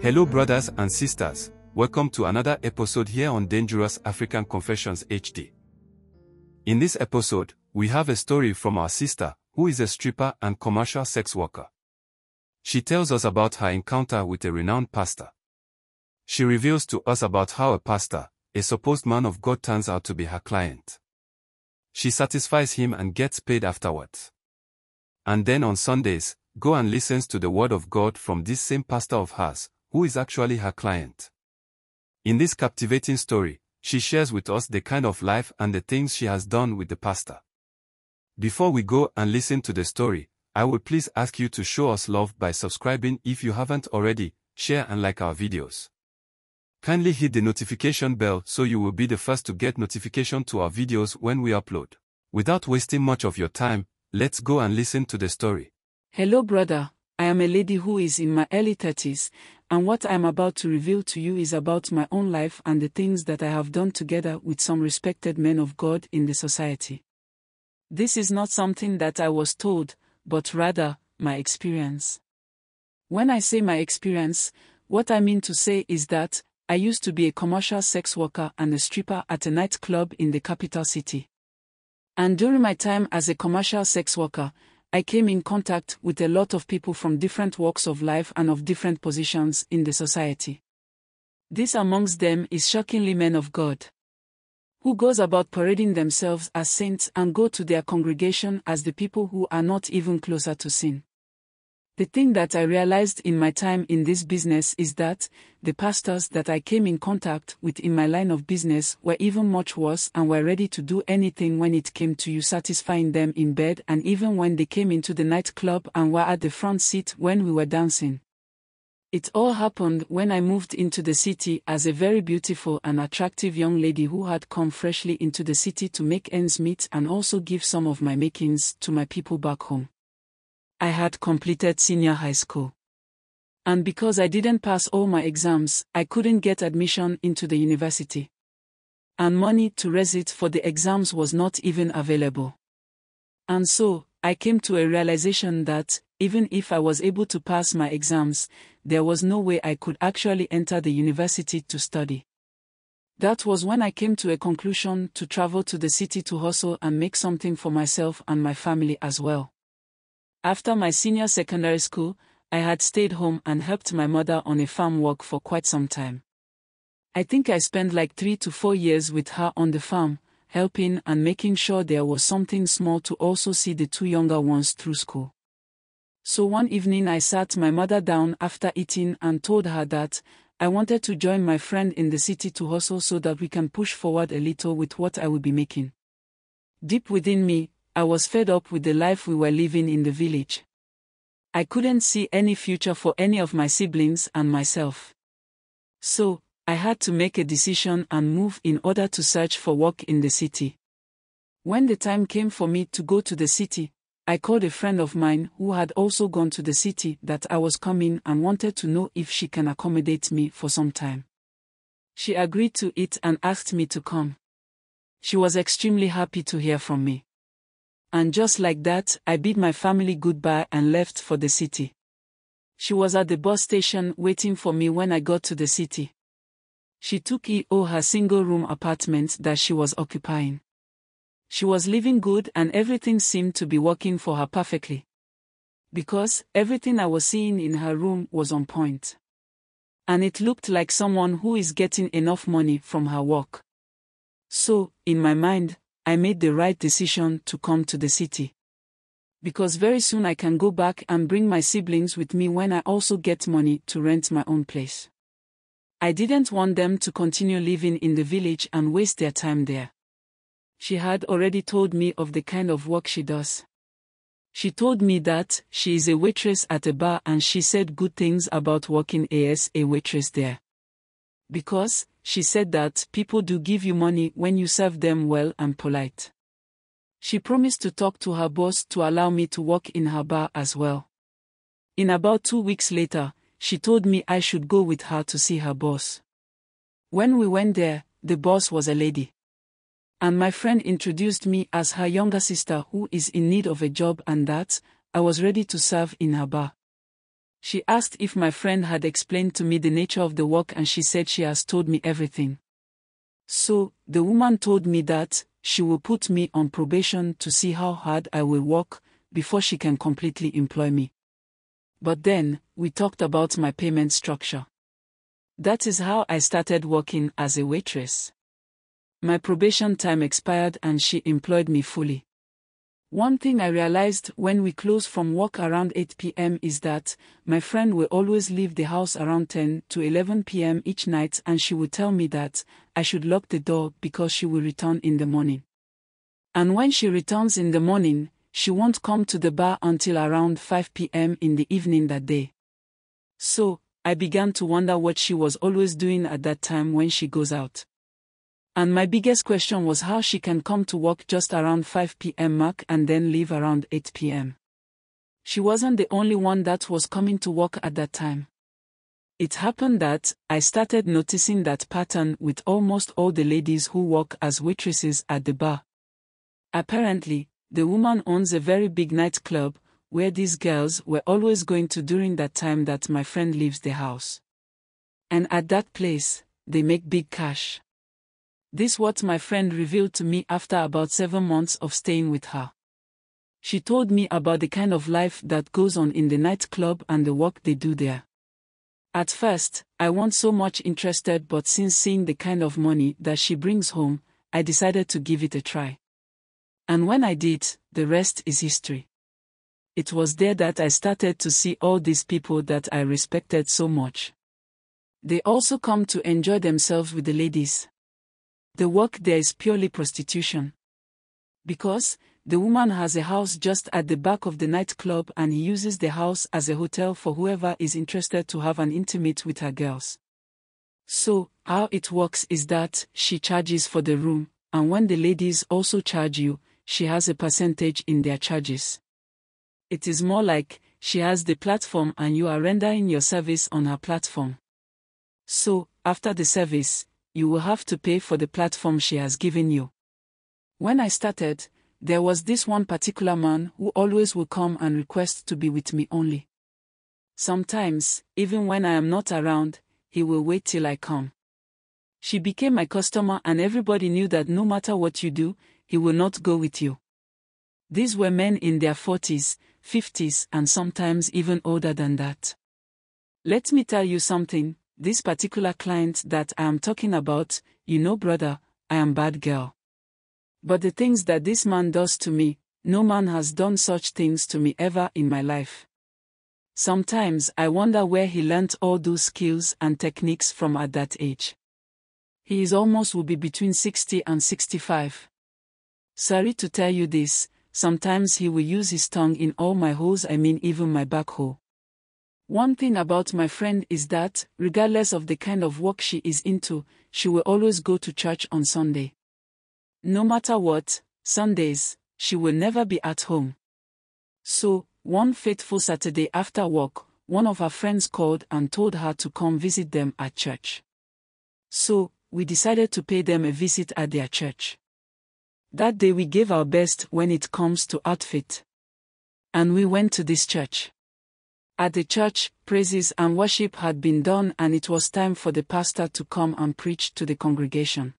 Hello brothers and sisters, welcome to another episode here on Dangerous African Confessions HD. In this episode, we have a story from our sister, who is a stripper and commercial sex worker. She tells us about her encounter with a renowned pastor. She reveals to us about how a pastor, a supposed man of God, turns out to be her client. She satisfies him and gets paid afterwards. And then on Sundays, go and listens to the word of God from this same pastor of hers, who is actually her client. In this captivating story, she shares with us the kind of life and the things she has done with the pastor. Before we go and listen to the story, I will please ask you to show us love by subscribing if you haven't already, share and like our videos. Kindly hit the notification bell so you will be the first to get notification to our videos when we upload. Without wasting much of your time, let's go and listen to the story. Hello brother, I am a lady who is in my early 30s, and what I am about to reveal to you is about my own life and the things that I have done together with some respected men of God in the society. This is not something that I was told, but rather, my experience. When I say my experience, what I mean to say is that I used to be a commercial sex worker and a stripper at a nightclub in the capital city. And during my time as a commercial sex worker, I came in contact with a lot of people from different walks of life and of different positions in the society. This amongst them is shockingly men of God, who goes about parading themselves as saints and go to their congregation as the people who are not even closer to sin. The thing that I realized in my time in this business is that the pastors that I came in contact with in my line of business were even much worse and were ready to do anything when it came to you satisfying them in bed, and even when they came into the nightclub and were at the front seat when we were dancing. It all happened when I moved into the city as a very beautiful and attractive young lady who had come freshly into the city to make ends meet and also give some of my makings to my people back home. I had completed senior high school. And because I didn't pass all my exams, I couldn't get admission into the university. And money to resit for the exams was not even available. And so, I came to a realization that, even if I was able to pass my exams, there was no way I could actually enter the university to study. That was when I came to a conclusion to travel to the city to hustle and make something for myself and my family as well. After my senior secondary school, I had stayed home and helped my mother on a farm work for quite some time. I think I spent like 3 to 4 years with her on the farm, helping and making sure there was something small to also see the 2 younger ones through school. So one evening I sat my mother down after eating and told her that I wanted to join my friend in the city to hustle so that we can push forward a little with what I would be making. Deep within me, I was fed up with the life we were living in the village. I couldn't see any future for any of my siblings and myself. So, I had to make a decision and move in order to search for work in the city. When the time came for me to go to the city, I called a friend of mine who had also gone to the city that I was coming and wanted to know if she can accommodate me for some time. She agreed to it and asked me to come. She was extremely happy to hear from me. And just like that, I bid my family goodbye and left for the city. She was at the bus station waiting for me when I got to the city. She took her single-room apartment that she was occupying. She was living good and everything seemed to be working for her perfectly. Because everything I was seeing in her room was on point. And it looked like someone who is getting enough money from her work. So, in my mind, I made the right decision to come to the city. Because very soon I can go back and bring my siblings with me when I also get money to rent my own place. I didn't want them to continue living in the village and waste their time there. She had already told me of the kind of work she does. She told me that she is a waitress at a bar and she said good things about working as a waitress there. Because, she said that people do give you money when you serve them well and polite. She promised to talk to her boss to allow me to work in her bar as well. In about 2 weeks later, she told me I should go with her to see her boss. When we went there, the boss was a lady. And my friend introduced me as her younger sister who is in need of a job and that I was ready to serve in her bar. She asked if my friend had explained to me the nature of the work, and she said she has told me everything. So, the woman told me that she will put me on probation to see how hard I will work before she can completely employ me. But then, we talked about my payment structure. That is how I started working as a waitress. My probation time expired and she employed me fully. One thing I realized when we close from work around 8 p.m. is that my friend will always leave the house around 10 to 11 p.m. each night, and she would tell me that I should lock the door because she will return in the morning. And when she returns in the morning, she won't come to the bar until around 5 p.m. in the evening that day. So, I began to wonder what she was always doing at that time when she goes out. And my biggest question was how she can come to work just around 5 p.m. mark and then leave around 8 p.m. She wasn't the only one that was coming to work at that time. It happened that I started noticing that pattern with almost all the ladies who work as waitresses at the bar. Apparently, the woman owns a very big nightclub where these girls were always going to during that time that my friend leaves the house. And at that place, they make big cash. This is what my friend revealed to me after about 7 months of staying with her. She told me about the kind of life that goes on in the nightclub and the work they do there. At first, I wasn't so much interested, but since seeing the kind of money that she brings home, I decided to give it a try. And when I did, the rest is history. It was there that I started to see all these people that I respected so much. They also come to enjoy themselves with the ladies. The work there is purely prostitution. Because the woman has a house just at the back of the nightclub, and he uses the house as a hotel for whoever is interested to have an intimate with her girls. So, how it works is that she charges for the room, and when the ladies also charge you, she has a percentage in their charges. It is more like she has the platform and you are rendering your service on her platform. So, after the service, you will have to pay for the platform she has given you. When I started, there was this one particular man who always will come and request to be with me only. Sometimes, even when I am not around, he will wait till I come. She became my customer, and everybody knew that no matter what you do, he will not go with you. These were men in their 40s, 50s, and sometimes even older than that. Let me tell you something, this particular client that I am talking about, brother, I am bad girl. But the things that this man does to me, no man has done such things to me ever in my life. Sometimes I wonder where he learnt all those skills and techniques from at that age. He is almost will be between 60 and 65. Sorry to tell you this, sometimes he will use his tongue in all my holes, even my back hole. One thing about my friend is that, regardless of the kind of work she is into, she will always go to church on Sunday. No matter what, Sundays, she will never be at home. So, one fateful Saturday after work, one of her friends called and told her to come visit them at church. So, we decided to pay them a visit at their church. That day we gave our best when it comes to outfit. And we went to this church. At the church, praises and worship had been done, and it was time for the pastor to come and preach to the congregation.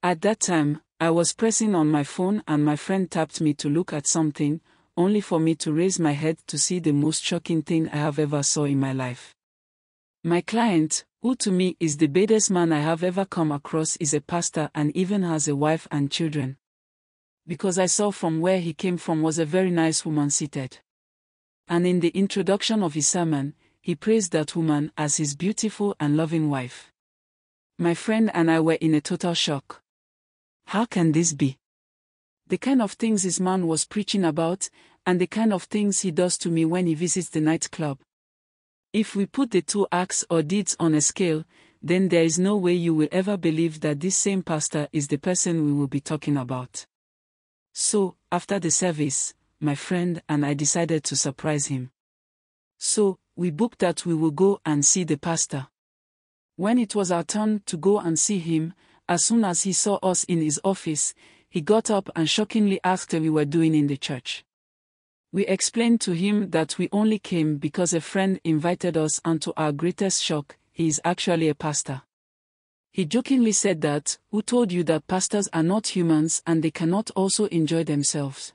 At that time, I was pressing on my phone and my friend tapped me to look at something, only for me to raise my head to see the most shocking thing I have ever saw in my life. My client, who to me is the baddest man I have ever come across, is a pastor and even has a wife and children. Because I saw from where he came from was a very nice woman seated. And in the introduction of his sermon, he praised that woman as his beautiful and loving wife. My friend and I were in a total shock. How can this be? The kind of things this man was preaching about, and the kind of things he does to me when he visits the nightclub. If we put the two acts or deeds on a scale, then there is no way you will ever believe that this same pastor is the person we will be talking about. So, after the service, my friend and I decided to surprise him. So, we booked that we will go and see the pastor. When it was our turn to go and see him, as soon as he saw us in his office, he got up and shockingly asked what we were doing in the church. We explained to him that we only came because a friend invited us, and to our greatest shock, he is actually a pastor. He jokingly said that, "Who told you that pastors are not humans and they cannot also enjoy themselves?"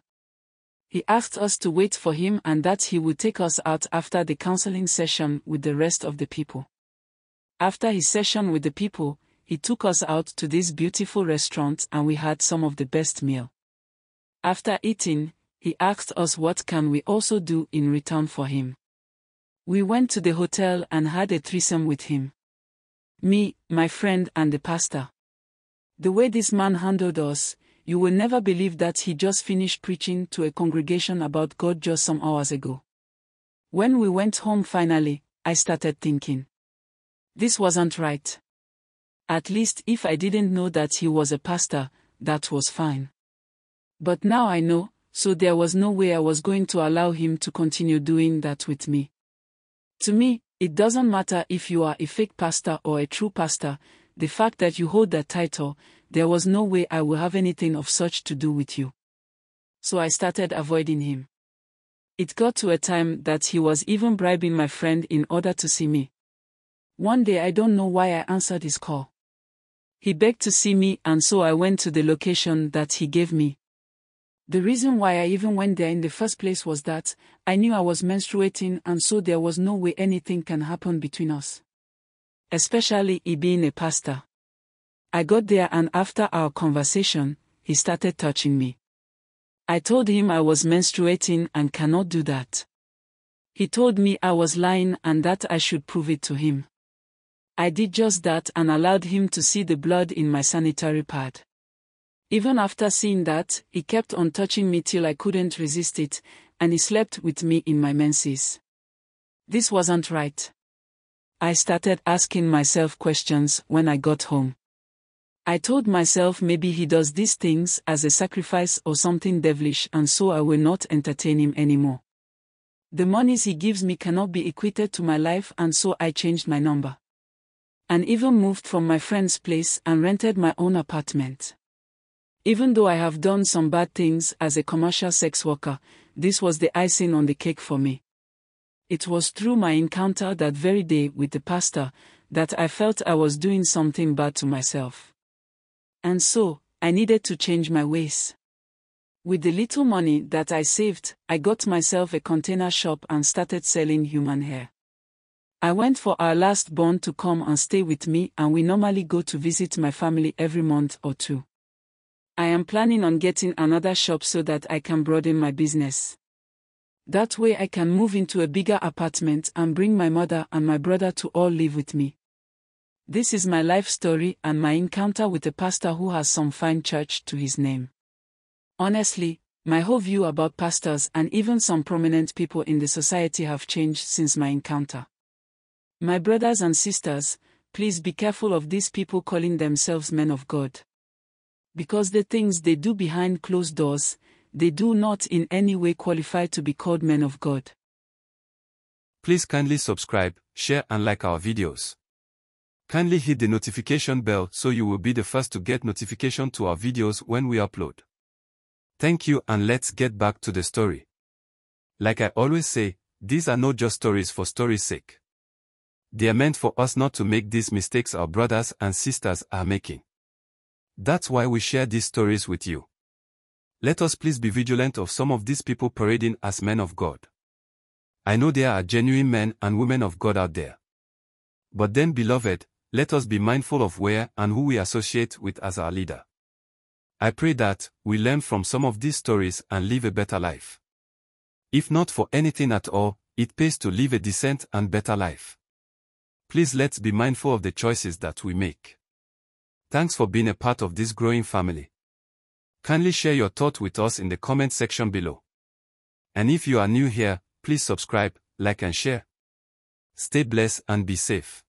He asked us to wait for him and that he would take us out after the counseling session with the rest of the people. After his session with the people, he took us out to this beautiful restaurant and we had some of the best meal. After eating, he asked us what can we also do in return for him. We went to the hotel and had a threesome with him. Me, my friend and the pastor. The way this man handled us, you will never believe that he just finished preaching to a congregation about God just some hours ago. When we went home finally, I started thinking. This wasn't right. At least if I didn't know that he was a pastor, that was fine. But now I know, so there was no way I was going to allow him to continue doing that with me. To me, it doesn't matter if you are a fake pastor or a true pastor, the fact that you hold that title, there was no way I will have anything of such to do with you. So I started avoiding him. It got to a time that he was even bribing my friend in order to see me. One day I don't know why I answered his call. He begged to see me and so I went to the location that he gave me. The reason why I even went there in the first place was that I knew I was menstruating and so there was no way anything can happen between us. Especially he being a pastor. I got there and after our conversation, he started touching me. I told him I was menstruating and cannot do that. He told me I was lying and that I should prove it to him. I did just that and allowed him to see the blood in my sanitary pad. Even after seeing that, he kept on touching me till I couldn't resist it, and he slept with me in my menses. This wasn't right. I started asking myself questions when I got home. I told myself maybe he does these things as a sacrifice or something devilish and so I will not entertain him anymore. The monies he gives me cannot be equated to my life and so I changed my number. And even moved from my friend's place and rented my own apartment. Even though I have done some bad things as a commercial sex worker, this was the icing on the cake for me. It was through my encounter that very day with the pastor that I felt I was doing something bad to myself. And so, I needed to change my ways. With the little money that I saved, I got myself a container shop and started selling human hair. I went for our last born to come and stay with me and we normally go to visit my family every month or two. I am planning on getting another shop so that I can broaden my business. That way I can move into a bigger apartment and bring my mother and my brother to all live with me. This is my life story and my encounter with a pastor who has some fine church to his name. Honestly, my whole view about pastors and even some prominent people in the society have changed since my encounter. My brothers and sisters, please be careful of these people calling themselves men of God. Because the things they do behind closed doors, they do not in any way qualify to be called men of God. Please kindly subscribe, share and like our videos. Kindly hit the notification bell so you will be the first to get notification to our videos when we upload. Thank you and let's get back to the story. Like I always say, these are not just stories for story's sake. They are meant for us not to make these mistakes our brothers and sisters are making. That's why we share these stories with you. Let us please be vigilant of some of these people parading as men of God. I know there are genuine men and women of God out there. But then, beloved, let us be mindful of where and who we associate with as our leader. I pray that we learn from some of these stories and live a better life. If not for anything at all, it pays to live a decent and better life. Please let's be mindful of the choices that we make. Thanks for being a part of this growing family. Kindly share your thought with us in the comment section below. And if you are new here, please subscribe, like and share. Stay blessed and be safe.